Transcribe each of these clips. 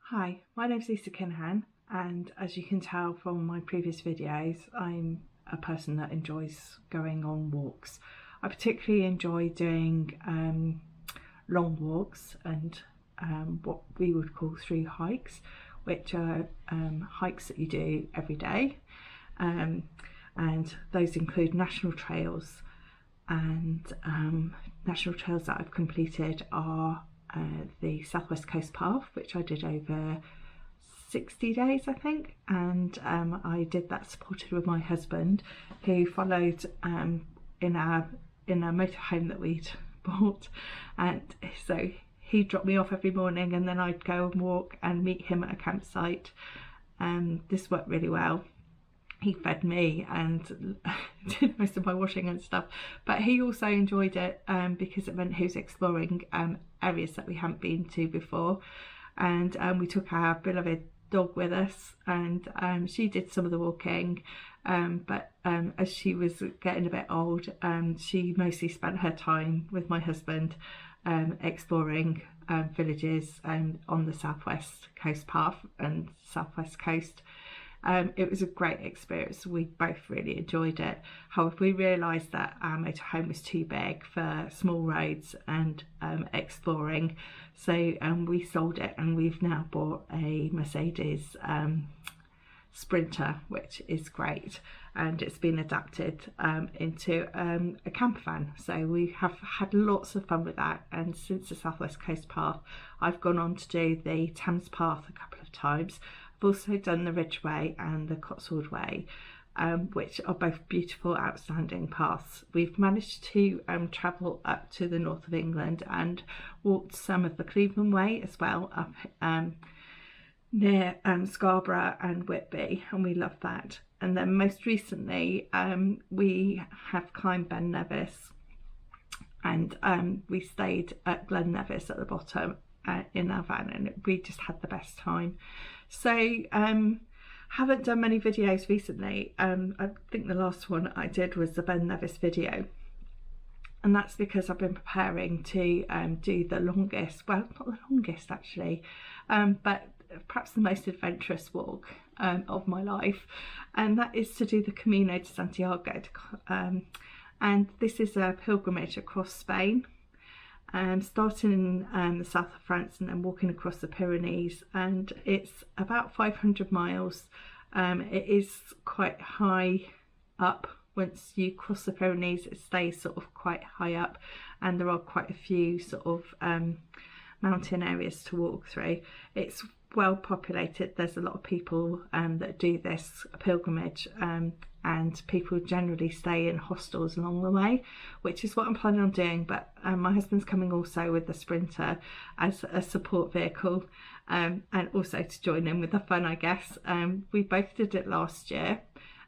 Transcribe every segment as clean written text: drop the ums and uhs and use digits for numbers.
Hi, my name's Lisa Kinahan, and as you can tell from my previous videos, I'm a person that enjoys going on walks. I particularly enjoy doing long walks and what we would call through hikes, which are hikes that you do every day, and those include national trails. And national trails that I've completed are the Southwest Coast Path, which I did over 60 days I think, and I did that supported with my husband, who followed in a motorhome that we'd bought, and so he dropped me off every morning and then I'd go and walk and meet him at a campsite. This worked really well. He fed me and did most of my washing and stuff, but he also enjoyed it because it meant he was exploring areas that we hadn't been to before. And we took our beloved dog with us, and she did some of the walking, but as she was getting a bit old, she mostly spent her time with my husband exploring villages on the Southwest Coast Path and Southwest Coast. It was a great experience. We both really enjoyed it. However, we realised that our motorhome was too big for small roads and exploring, so we sold it, and we've now bought a Mercedes Sprinter, which is great, and it's been adapted into a camper van. So we have had lots of fun with that, and since the Southwest Coast Path, I've gone on to do the Thames Path a couple of times. I've also done the Ridgeway and the Cotswold Way, which are both beautiful, outstanding paths. We've managed to travel up to the north of England and walked some of the Cleveland Way as well, up near Scarborough and Whitby, and we love that. And then most recently we have climbed Ben Nevis, and we stayed at Glen Nevis at the bottom in our van, and we just had the best time. So haven't done many videos recently. I think the last one I did was the Ben Nevis video, and that's because I've been preparing to do the longest, well, not the longest actually, but perhaps the most adventurous walk of my life, and that is to do the Camino de Santiago, and this is a pilgrimage across Spain, starting in the south of France and then walking across the Pyrenees, and it's about 500 miles. It is quite high up. Once you cross the Pyrenees, it stays sort of quite high up, and there are quite a few sort of mountain areas to walk through. It's well populated. There's a lot of people that do this pilgrimage, and people generally stay in hostels along the way, which is what I'm planning on doing. But my husband's coming also with the Sprinter as a support vehicle, and also to join in with the fun, I guess. We both did it last year,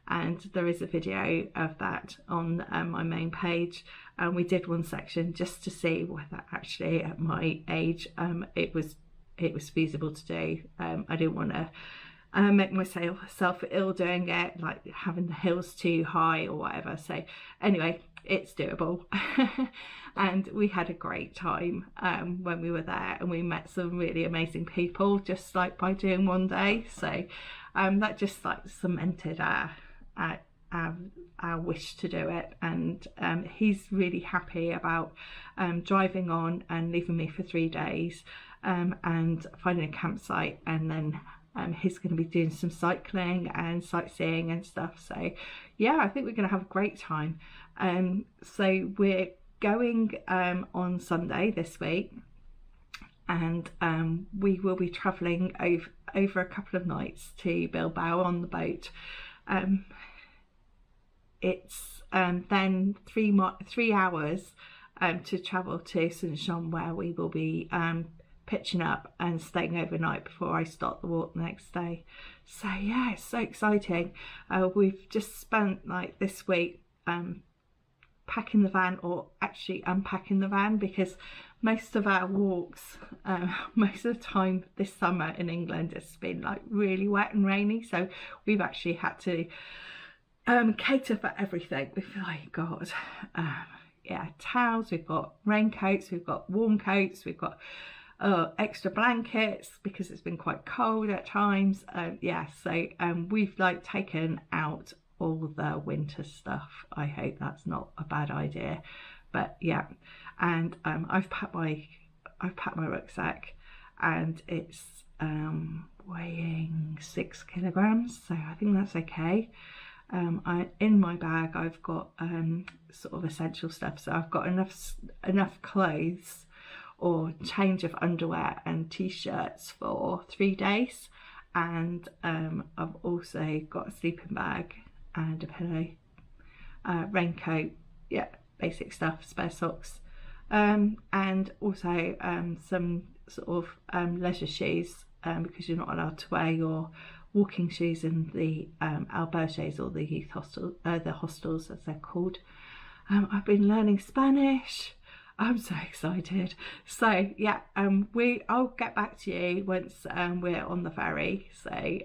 and there is a video of that on my main page, and we did one section just to see whether actually at my age it was feasible to do. I didn't want to make myself ill doing it, like having the hills too high or whatever. So anyway, it's doable. And we had a great time when we were there, and we met some really amazing people just like by doing one day. So that just like cemented our wish to do it, and he's really happy about driving on and leaving me for 3 days and finding a campsite, and then he's going to be doing some cycling and sightseeing and stuff. So yeah, I think we're going to have a great time. So we're going on Sunday this week, and we will be travelling over a couple of nights to Bilbao on the boat. It's then 3 hours to travel to Saint-Jean, where we will be pitching up and staying overnight before I start the walk the next day. So yeah, it's so exciting. We've just spent like this week packing the van, or actually unpacking the van, because most of our walks, most of the time this summer in England, it's been like really wet and rainy, so we've actually had to cater for everything. We've got towels, we've got raincoats, we've got warm coats, we've got extra blankets because it's been quite cold at times. Yeah, so we've like taken out all the winter stuff. I hope that's not a bad idea, but yeah. And I've packed my rucksack, and it's weighing 6 kilograms, so I think that's okay. In my bag I've got sort of essential stuff, so I've got enough clothes or change of underwear and t-shirts for 3 days, and I've also got a sleeping bag and a pillow, raincoat, yeah, basic stuff, spare socks, and also some sort of leisure shoes, because you're not allowed to wear your walking shoes in the albergues, or the youth hostel, the hostels as they're called. I've been learning Spanish. I'm so excited. So yeah, I'll get back to you once we're on the ferry. So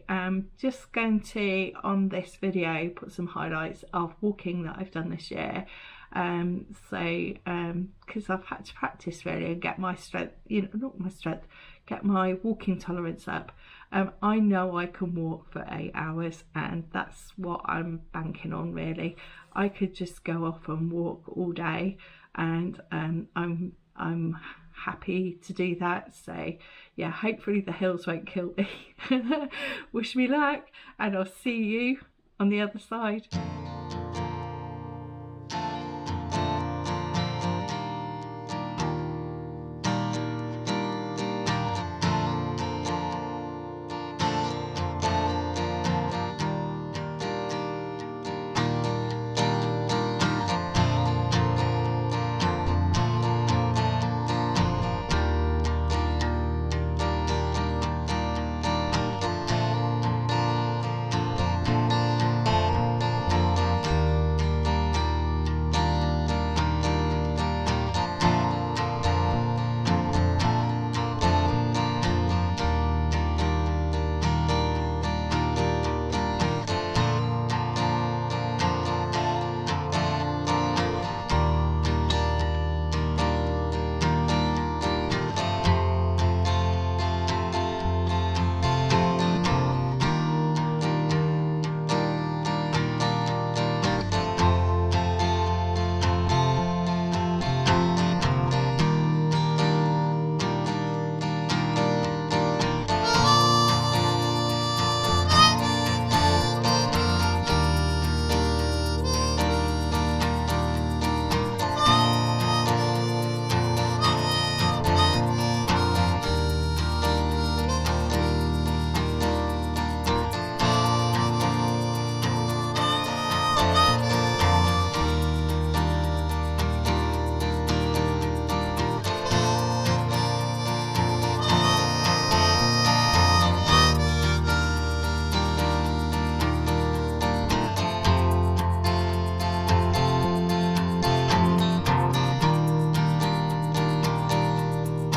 just going to, on this video, put some highlights of walking that I've done this year. Because I've had to practice really and get my strength, get my walking tolerance up. I know I can walk for 8 hours, and that's what I'm banking on really. I could just go off and walk all day, and I'm happy to do that. So yeah, hopefully the hills won't kill me. Wish me luck, and I'll see you on the other side.